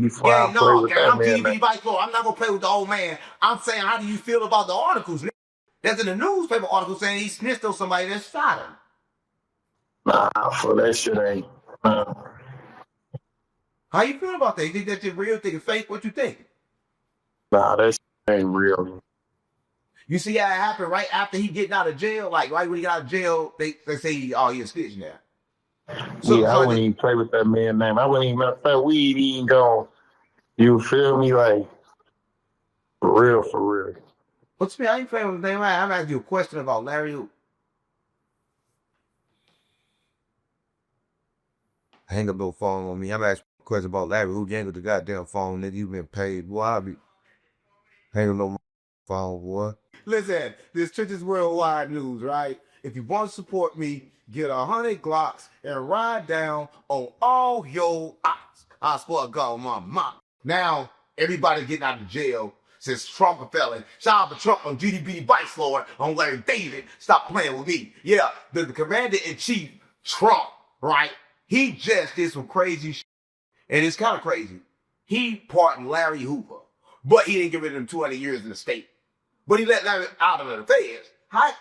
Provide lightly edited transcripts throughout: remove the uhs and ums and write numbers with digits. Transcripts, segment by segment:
before Gang, I play no, with gang, that I'm man. GDP Vice Lord. I'm not gonna play with the old man. I'm saying, how do you feel about the articles? There's in the newspaper article saying he snitched on somebody that shot him. Nah, for that shit ain't. How you feel about that? You think that's just real? Think it's fake? What you think? Nah, that shit ain't real. You see how it happened right after he getting out of jail? Like right when he got out of jail, they say he a snitch now. Yeah, I wouldn't even play with that man name. I wouldn't even, we ain't even going, you feel me? Like, for real, for real. What's me? I ain't playing with his name. I'm asking you a question about Larry Hoover. Hang up no phone on me. I'm asking a question about Larry Hoover. You ain't got the goddamn phone, nigga. You been paid. Boy, I'll be hang up no phone, boy. Listen, this Church is Worldwide News, right? If you want to support me, get 100 Glocks and ride down on all your ops. I swear to God, my mom. Now, everybody's getting out of jail since Trump a felon. Shout out to Trump on GDP Vice Lord, on Larry David. Stop playing with me. Yeah, the commander-in-chief, Trump, right? He just did some crazy shit. And it's kind of crazy. He pardoned Larry Hoover, but he didn't give him 200 years in the state. But he let Larry out of the feds.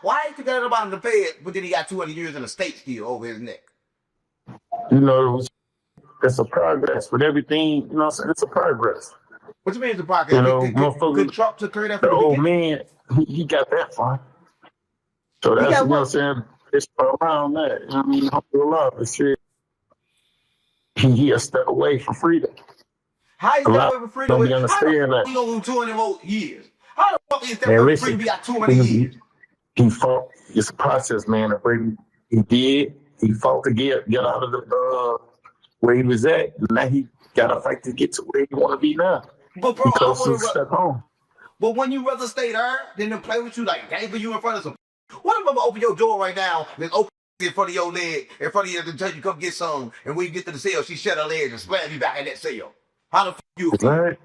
Why ain't you got him out of the feds, but then he got 200 years in the state still over his neck? You know, it's a progress with everything. You know what I'm saying? It's a progress. What you mean it's a progress? You know, could Trump took care of that the from the old beginning? man, he got that far. So that's, you know what I'm saying? It's around that. You know what I mean? Alhamdulillah, shit. He a step away from freedom. How you step away from freedom? Don't be understand how that. you gonna lose 200 more years? How the fuck you step away from freedom? He got 200 years. He fought. It's a process, man. He did. He fought to get out of the where he was at. Now he got to fight to get to where he want to be now. But bro, I want to step home. But when you rather stay there than to play with you, like dangle you in front of some. What if I'm gonna open your door right now and open in front of your leg, in front of you, to tell you come get some, and when you get to the cell, she shut her legs and slam you back in that cell? How the fuck you feel? Right.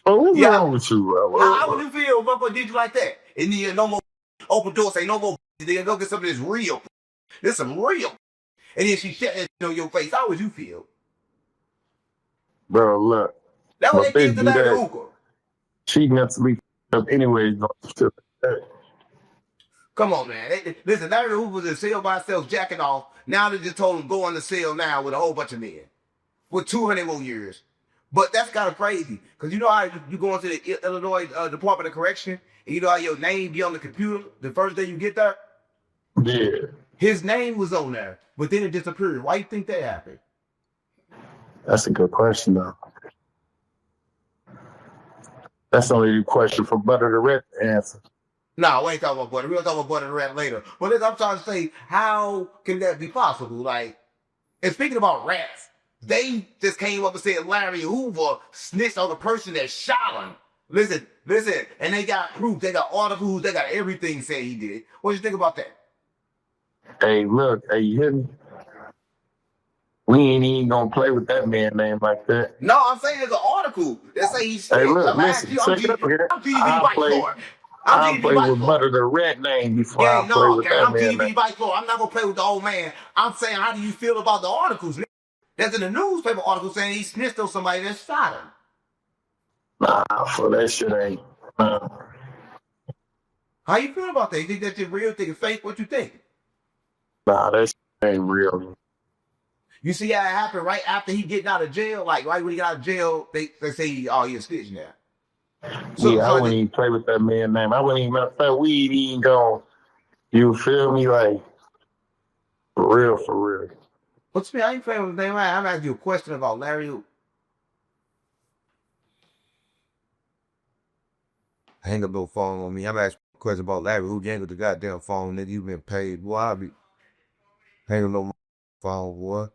Oh, what's wrong with you, bro? How would you feel, motherfucker, did you like that? And then no more open door, say no more. Then go get some of this real. This some real. And then she shut it on your face. How would you feel? Bro, look. That's what they did to Larry Hoover. She mentally up anyway. Come on, man. Listen, Larry Hoover was in cell by himself, jacking off. Now they just told him go on the cell now with a whole bunch of men. With 200 more years. But that's kind of crazy. Because you know how you go into the Illinois Department of Correction, and you know how your name be on the computer the first day you get there? Yeah. His name was on there, but then it disappeared. Why do you think that happened? That's a good question, though. That's only a question for Butter the Red to answer. No, we ain't talking about Butter. We'll talk about Butter the Rat later. But I'm trying to say, how can that be possible? Like, and speaking about rats, they just came up and said Larry Hoover snitched on the person that shot him. Listen, and they got proof. They got articles. They got everything saying he did it. What do you think about that? Hey, look, hey, you hear me? We ain't even gonna play with that man name like that. No, I'm saying there's an article that say he snitched. Hey, look, listen, check it up here. I'll play with Butter the Red name before I play with that man name. I'm not gonna play with the old man. I'm saying, how do you feel about the articles? There's in the newspaper article saying he snitched on somebody that shot him. Nah, for that shit ain't. How you feel about that? You think that's just real? Think it's fake? What you think? Nah, that shit ain't real. You see how it happened right after he getting out of jail? Like right when he got out of jail, they say he a snitch now. I wouldn't even play with that man name. I wouldn't even, we ain't even going, you feel me? Like, for real, for real. What's me? I ain't playing with his name. I'm asking you a question about Larry Hoover. Hang up no phone on me. I'm asking a question about Larry Hoover. You ain't got the goddamn phone, nigga. You been paid. Boy, I'll be hang up no phone, boy.